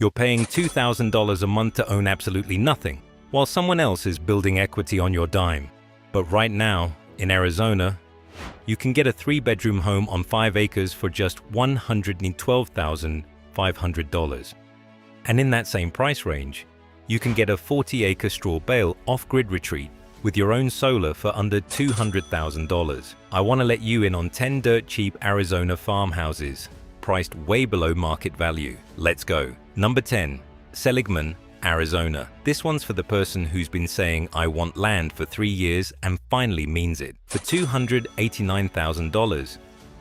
You're paying $2,000 a month to own absolutely nothing, while someone else is building equity on your dime. But right now, in Arizona, you can get a 3-bedroom home on 5 acres for just $112,500. And in that same price range, you can get a 40-acre straw bale off-grid retreat with your own solar for under $200,000. I want to let you in on 10 dirt-cheap Arizona farmhouses, priced way below market value. Let's go. Number 10. Seligman, Arizona. This one's for the person who's been saying, "I want land" for 3 years and finally means it. For $289,000,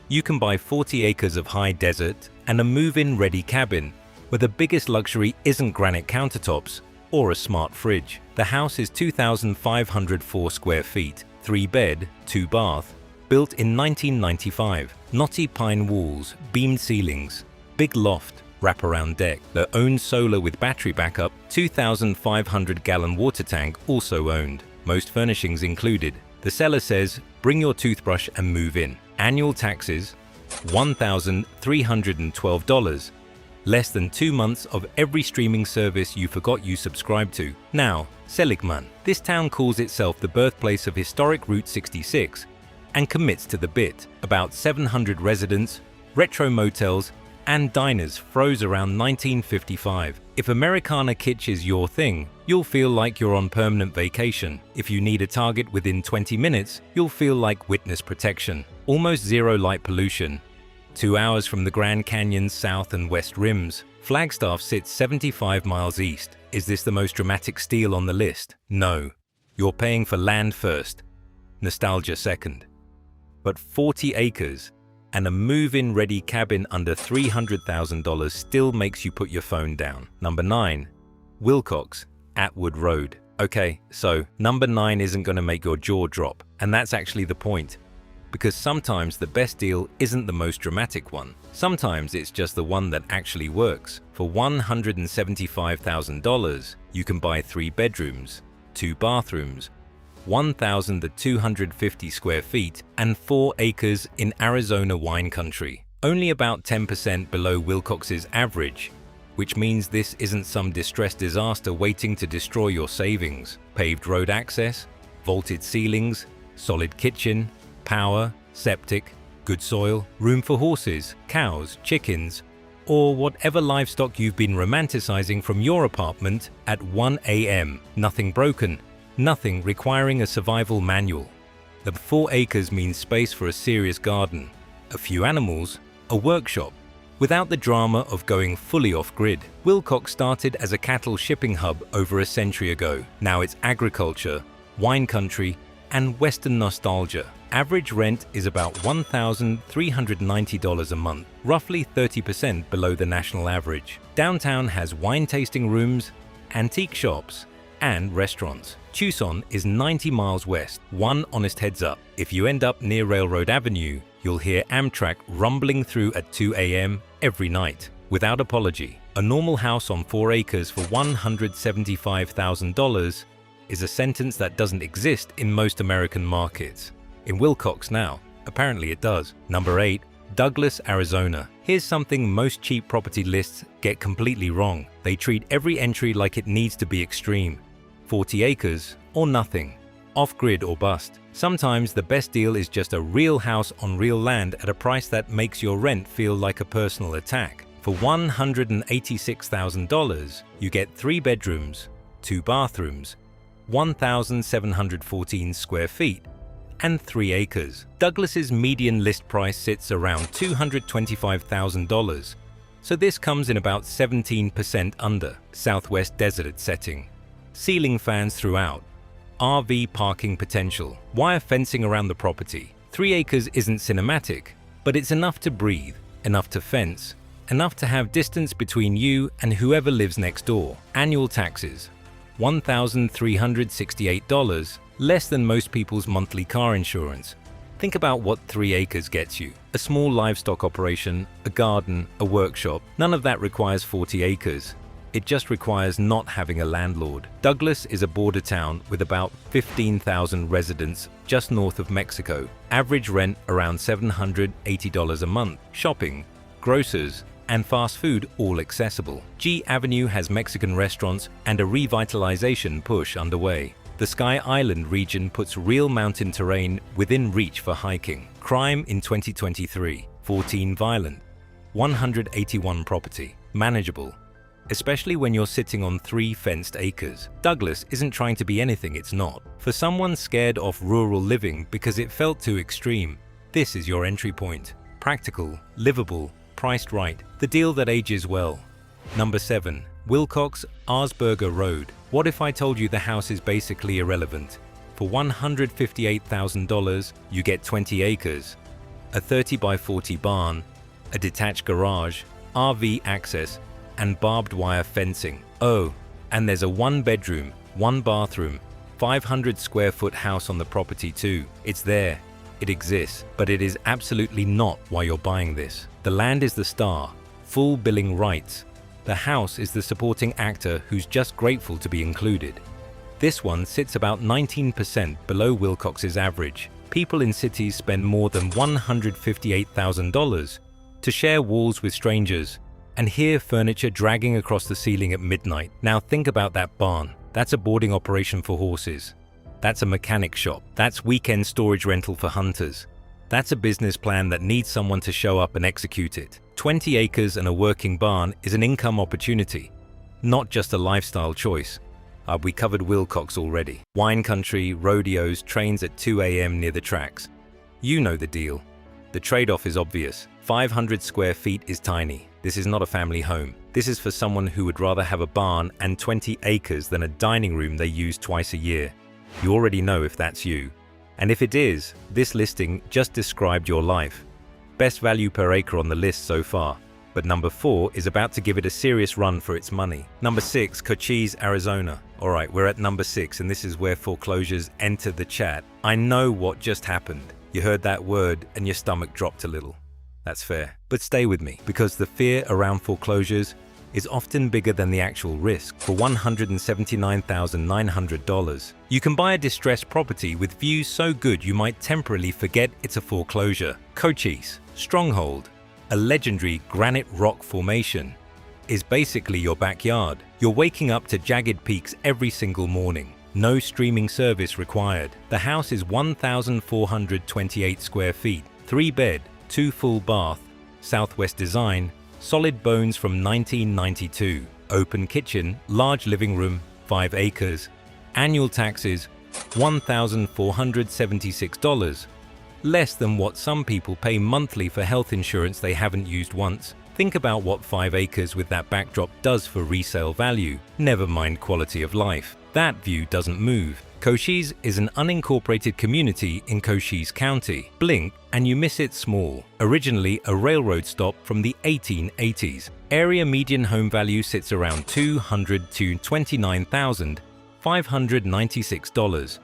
you can buy 40 acres of high desert and a move-in ready cabin, where the biggest luxury isn't granite countertops or a smart fridge. The house is 2,504 square feet, 3-bed, 2-bath, built in 1995. Knotty pine walls, beamed ceilings, big loft, wraparound deck. Their own solar with battery backup, 2,500-gallon water tank also owned. Most furnishings included. The seller says, "Bring your toothbrush and move in." Annual taxes, $1,312. Less than 2 months of every streaming service you forgot you subscribed to. Now, Seligman. This town calls itself the birthplace of historic Route 66 and commits to the bit. About 700 residents, retro motels, and diners froze around 1955. If Americana kitsch is your thing, you'll feel like you're on permanent vacation. If you need a target within 20 minutes, you'll feel like witness protection. Almost zero light pollution. 2 hours from the Grand Canyon's south and west rims. Flagstaff sits 75 miles east. Is this the most dramatic steal on the list? No. You're paying for land first, nostalgia second. But 40 acres and a move-in ready cabin under $300,000 still makes you put your phone down. Number 9. Wilcox, Atwood Road. Okay, so number 9 isn't going to make your jaw drop, and that's actually the point. Because sometimes the best deal isn't the most dramatic one. Sometimes it's just the one that actually works. For $175,000, you can buy 3 bedrooms, 2 bathrooms, 1,250 square feet, and 4 acres in Arizona wine country. Only about 10% below Wilcox's average, which means this isn't some distressed disaster waiting to destroy your savings. Paved road access, vaulted ceilings, solid kitchen, power, septic, good soil, room for horses, cows, chickens, or whatever livestock you've been romanticizing from your apartment at 1 a.m. Nothing broken, nothing requiring a survival manual. The 4 acres means space for a serious garden, a few animals, a workshop, without the drama of going fully off-grid. Willcox started as a cattle shipping hub over a century ago. Now it's agriculture, wine country, and Western nostalgia. Average rent is about $1,390 a month, roughly 30% below the national average. Downtown has wine tasting rooms, antique shops, and restaurants. Tucson is 90 miles west. One honest heads up: if you end up near Railroad Avenue, you'll hear Amtrak rumbling through at 2 a.m. every night. Without apology, a normal house on 4 acres for $175,000 is a sentence that doesn't exist in most American markets. In Wilcox now, apparently it does. Number 8. Douglas, Arizona. Here's something most cheap property lists get completely wrong. They treat every entry like it needs to be extreme. 40 acres or nothing. Off-grid or bust. Sometimes the best deal is just a real house on real land at a price that makes your rent feel like a personal attack. For $186,000, you get 3 bedrooms, 2 bathrooms, 1,714 square feet, and 3 acres. Douglas's median list price sits around $225,000, so this comes in about 17% under. Southwest desert setting. Ceiling fans throughout. RV parking potential. Wire fencing around the property. 3 acres isn't cinematic, but it's enough to breathe, enough to fence, enough to have distance between you and whoever lives next door. Annual taxes, $1,368, less than most people's monthly car insurance. Think about what 3 acres gets you. A small livestock operation, a garden, a workshop. None of that requires 40 acres. It just requires not having a landlord. Douglas is a border town with about 15,000 residents just north of Mexico. Average rent around $780 a month. Shopping, grocers, and fast food all accessible. G Avenue has Mexican restaurants and a revitalization push underway. The Sky Island region puts real mountain terrain within reach for hiking. Crime in 2023, 14 violent, 181 property, manageable, especially when you're sitting on 3 fenced acres. Douglas isn't trying to be anything it's not. For someone scared of rural living because it felt too extreme, this is your entry point. Practical, livable, priced right, the deal that ages well. Number 7. Wilcox, Arsberger Road. What if I told you the house is basically irrelevant? For $158,000, you get 20 acres, a 30 by 40 barn, a detached garage, RV access, and barbed wire fencing. Oh, and there's a 1-bedroom, 1-bathroom, 500 square foot house on the property too. It's there. It exists, but it is absolutely not why you're buying this. The land is the star, full billing rights. The house is the supporting actor who's just grateful to be included. This one sits about 19% below Wilcox's average. People in cities spend more than $158,000 to share walls with strangers and hear furniture dragging across the ceiling at midnight. Now think about that barn. That's a boarding operation for horses. That's a mechanic shop. That's weekend storage rental for hunters. That's a business plan that needs someone to show up and execute it. 20 acres and a working barn is an income opportunity, not just a lifestyle choice. We covered Wilcox already. Wine country, rodeos, trains at 2 a.m. near the tracks. You know the deal. The trade-off is obvious. 500 square feet is tiny. This is not a family home. This is for someone who would rather have a barn and 20 acres than a dining room they use twice a year. You already know if that's you. And if it is, this listing just described your life. Best value per acre on the list so far. But number 4 is about to give it a serious run for its money. Number 6, Cochise, Arizona. Alright, we're at number 6 and this is where foreclosures enter the chat. I know what just happened. You heard that word and your stomach dropped a little. That's fair. But stay with me, because the fear around foreclosures is often bigger than the actual risk. For $179,900, you can buy a distressed property with views so good you might temporarily forget it's a foreclosure. Cochise, Stronghold, a legendary granite rock formation, is basically your backyard. You're waking up to jagged peaks every single morning. No streaming service required. The house is 1,428 square feet, 3-bed, 2 full bath, Southwest design, solid bones from 1992, open kitchen, large living room, 5 acres, annual taxes, $1,476, less than what some people pay monthly for health insurance they haven't used once. Think about what 5 acres with that backdrop does for resale value, never mind quality of life. That view doesn't move. Cochise is an unincorporated community in Cochise County. Blink and you miss it small. Originally a railroad stop from the 1880s. Area median home value sits around $200,000 to $29,596.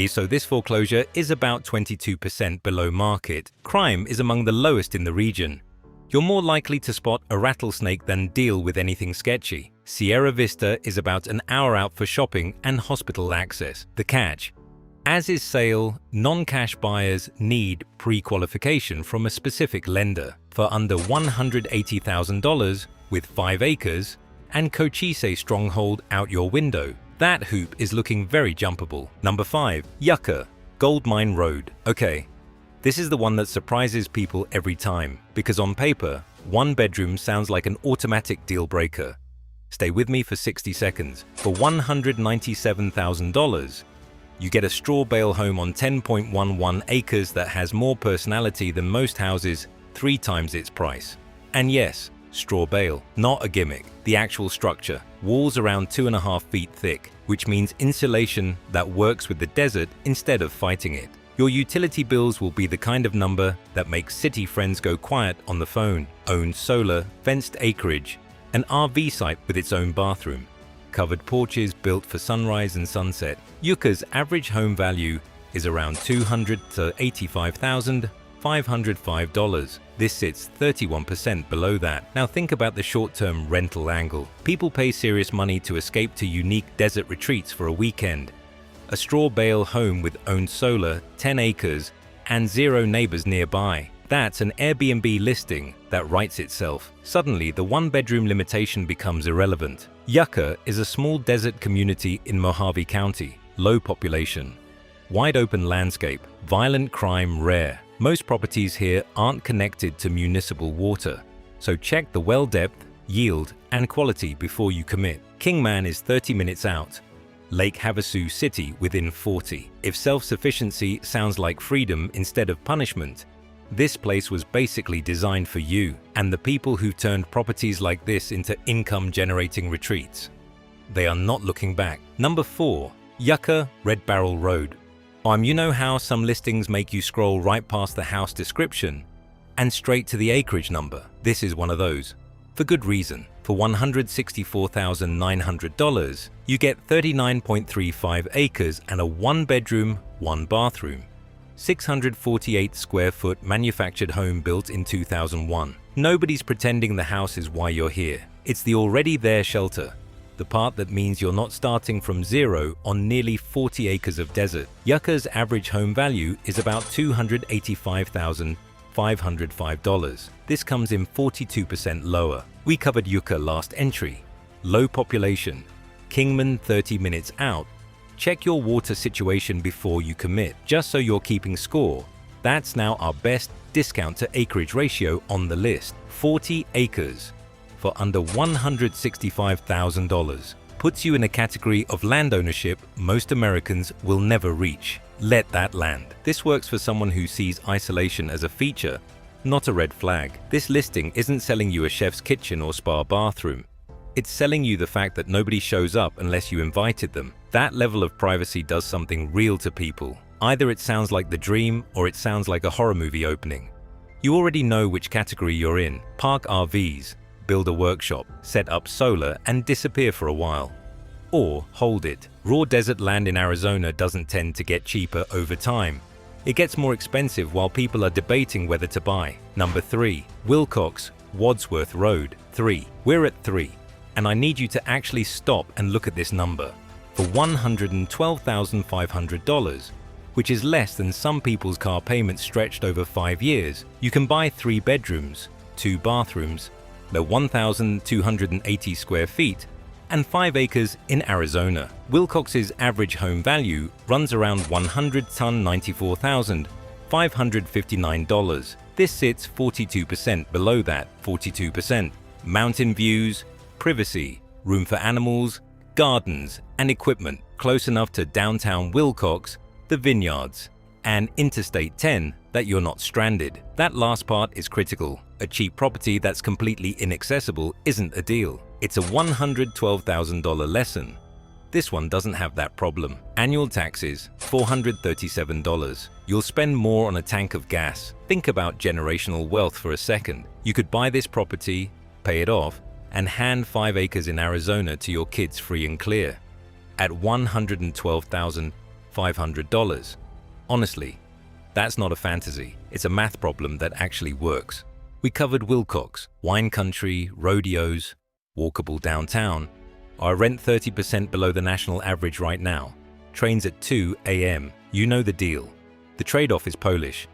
So this foreclosure is about 22% below market. Crime is among the lowest in the region. You're more likely to spot a rattlesnake than deal with anything sketchy. Sierra Vista is about an hour out for shopping and hospital access. The catch: as is sale, non-cash buyers need pre-qualification from a specific lender. For under $180,000 with 5 acres and Cochise Stronghold out your window, that hoop is looking very jumpable. Number 5, Yucca, Goldmine Road. Okay, this is the one that surprises people every time, because on paper, 1 bedroom sounds like an automatic deal breaker. Stay with me for 60 seconds. For $197,000, you get a straw bale home on 10.11 acres that has more personality than most houses, 3 times its price. And yes, straw bale, not a gimmick. The actual structure, walls around 2.5 feet thick, which means insulation that works with the desert instead of fighting it. Your utility bills will be the kind of number that makes city friends go quiet on the phone. Owned solar, fenced acreage, an RV site with its own bathroom, covered porches built for sunrise and sunset. Yucca's average home value is around $200,000 to $85,505. This sits 31% below that. Now think about the short-term rental angle. People pay serious money to escape to unique desert retreats for a weekend. A straw bale home with owned solar, 10 acres, and 0 neighbors nearby. That's an Airbnb listing that writes itself. Suddenly, the one-bedroom limitation becomes irrelevant. Yucca is a small desert community in Mojave County. Low population. Wide open landscape. Violent crime rare. Most properties here aren't connected to municipal water, so check the well depth, yield, and quality before you commit. Kingman is 30 minutes out. Lake Havasu City within 40. If self-sufficiency sounds like freedom instead of punishment, this place was basically designed for you and the people who've turned properties like this into income-generating retreats. They are not looking back. Number 4. Yucca, Red Barrel Road. You know how some listings make you scroll right past the house description and straight to the acreage number? This is one of those. For good reason. For $164,900, you get 39.35 acres and a 1-bedroom, 1-bathroom. 648 square foot manufactured home built in 2001. Nobody's pretending the house is why you're here. It's the already there shelter. The part that means you're not starting from zero on nearly 40 acres of desert. Yucca's average home value is about $285,505. This comes in 42% lower. We covered Yucca last entry. Low population. Kingman 30 minutes out. Check your water situation before you commit, just so you're keeping score. That's now our best discount to acreage ratio on the list. 40 acres. For under $165,000. Puts you in a category of land ownership most Americans will never reach. Let that land. This works for someone who sees isolation as a feature, not a red flag. This listing isn't selling you a chef's kitchen or spa bathroom. It's selling you the fact that nobody shows up unless you invited them. That level of privacy does something real to people. Either it sounds like the dream or it sounds like a horror movie opening. You already know which category you're in. Park RVs. Build a workshop, set up solar, and disappear for a while. Or hold it. Raw desert land in Arizona doesn't tend to get cheaper over time. It gets more expensive while people are debating whether to buy. Number 3. Wilcox, Wadsworth Road. 3. We're at 3. And I need you to actually stop and look at this number. For $112,500, which is less than some people's car payments stretched over 5 years, you can buy 3 bedrooms, 2 bathrooms, the 1,280 square feet, and 5 acres in Arizona. Willcox's average home value runs around $194,559. This sits 42% below that. 42%. Mountain views, privacy, room for animals, gardens, and equipment close enough to downtown Wilcox, the vineyards, and Interstate 10 that you're not stranded. That last part is critical. A cheap property that's completely inaccessible isn't a deal. It's a $112,000 lesson. This one doesn't have that problem. Annual taxes, $437. You'll spend more on a tank of gas. Think about generational wealth for a second. You could buy this property, pay it off, and hand 5 acres in Arizona to your kids free and clear at $112,500. Honestly, that's not a fantasy. It's a math problem that actually works. We covered Wilcox, wine country, rodeos, walkable downtown. Our rent 30% below the national average right now. Trains at 2 a.m. You know the deal. The trade-off is Polish.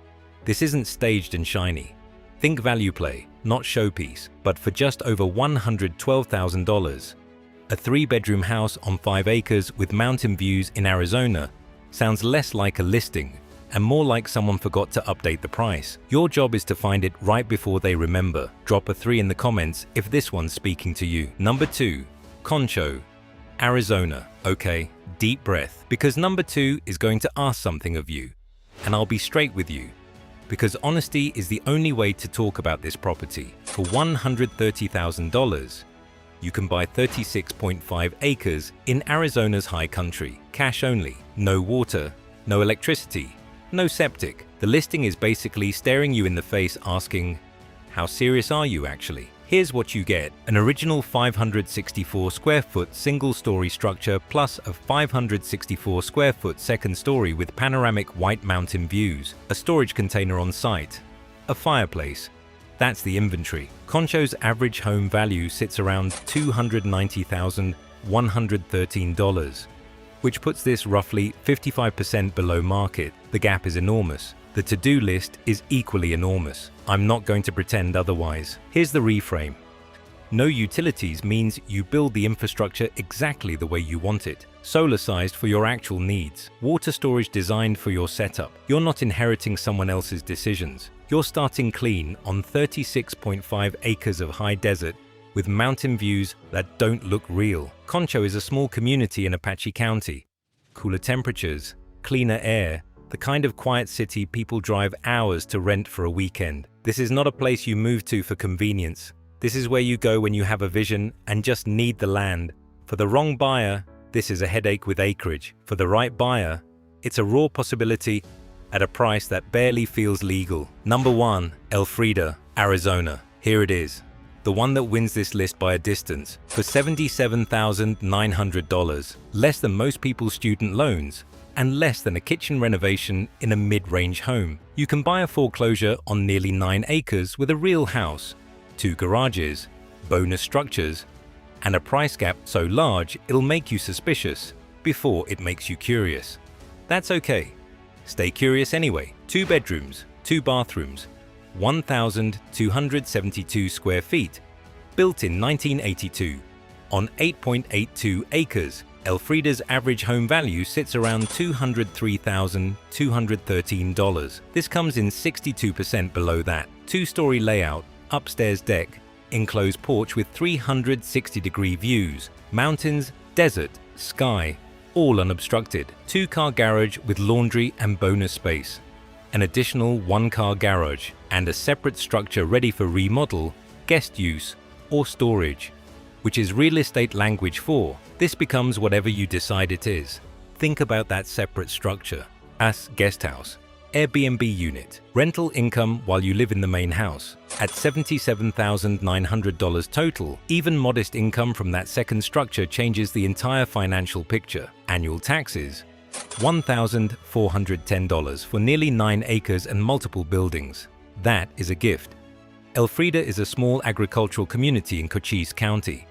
This isn't staged and shiny. Think value play, not showpiece, but for just over $112,000. A 3-bedroom house on 5 acres with mountain views in Arizona sounds less like a listing and more like someone forgot to update the price. Your job is to find it right before they remember. Drop a 3 in the comments if this one's speaking to you. Number 2. Concho, Arizona. Okay, deep breath, because number 2 is going to ask something of you. And I'll be straight with you, because honesty is the only way to talk about this property. For $130,000, you can buy 36.5 acres in Arizona's high country. Cash only, no water, no electricity, no septic. The listing is basically staring you in the face asking, how serious are you actually? Here's what you get: an original 564 square foot single-story structure plus a 564 square foot second story with panoramic White Mountain views, a storage container on site, a fireplace. That's the inventory. Concho's average home value sits around $290,113, which puts this roughly 55% below market. The gap is enormous. The to-do list is equally enormous. I'm not going to pretend otherwise. Here's the reframe. No utilities means you build the infrastructure exactly the way you want it. Solar-sized for your actual needs. Water storage designed for your setup. You're not inheriting someone else's decisions. You're starting clean on 36.5 acres of high desert with mountain views that don't look real. Concho is a small community in Apache County. Cooler temperatures, cleaner air, the kind of quiet city people drive hours to rent for a weekend. This is not a place you move to for convenience. This is where you go when you have a vision and just need the land. For the wrong buyer, this is a headache with acreage. For the right buyer, it's a raw possibility at a price that barely feels legal. Number 1, Elfrida, Arizona. Here it is. The one that wins this list by a distance. For $77,900, less than most people's student loans, and less than a kitchen renovation in a mid-range home. You can buy a foreclosure on nearly 9 acres with a real house, 2 garages, bonus structures, and a price gap so large it'll make you suspicious before it makes you curious. That's okay. Stay curious anyway. 2 bedrooms, 2 bathrooms, 1,272 square feet, built in 1982, on 8.82 acres. Elfrida's average home value sits around $203,213. This comes in 62% below that. 2-story layout, upstairs deck, enclosed porch with 360-degree views, mountains, desert, sky, all unobstructed. 2-car garage with laundry and bonus space. An additional 1-car garage and a separate structure ready for remodel, guest use, or storage, which is real estate language for this becomes whatever you decide it is. Think about that separate structure as guest house, Airbnb unit, rental income while you live in the main house. At $77,900 total, even modest income from that second structure changes the entire financial picture. Annual taxes, $1,410 for nearly 9 acres and multiple buildings. That is a gift. Elfrida is a small agricultural community in Cochise County.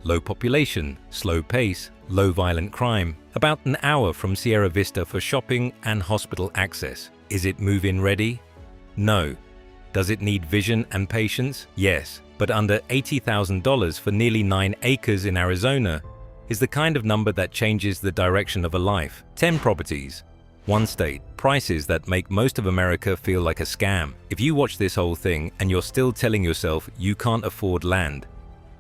Low population, slow pace, low violent crime, about an hour from Sierra Vista for shopping and hospital access. Is it move-in ready? No. Does it need vision and patience? Yes, but under $80,000 for nearly 9 acres in Arizona is the kind of number that changes the direction of a life. 10 properties, 1 state, prices that make most of America feel like a scam. If you watch this whole thing and you're still telling yourself you can't afford land,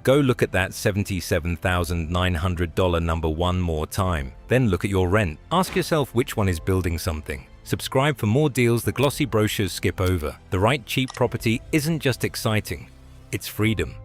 go look at that $77,900 number one more time. Then look at your rent. Ask yourself which one is building something. Subscribe for more deals the glossy brochures skip over. The right cheap property isn't just exciting, it's freedom.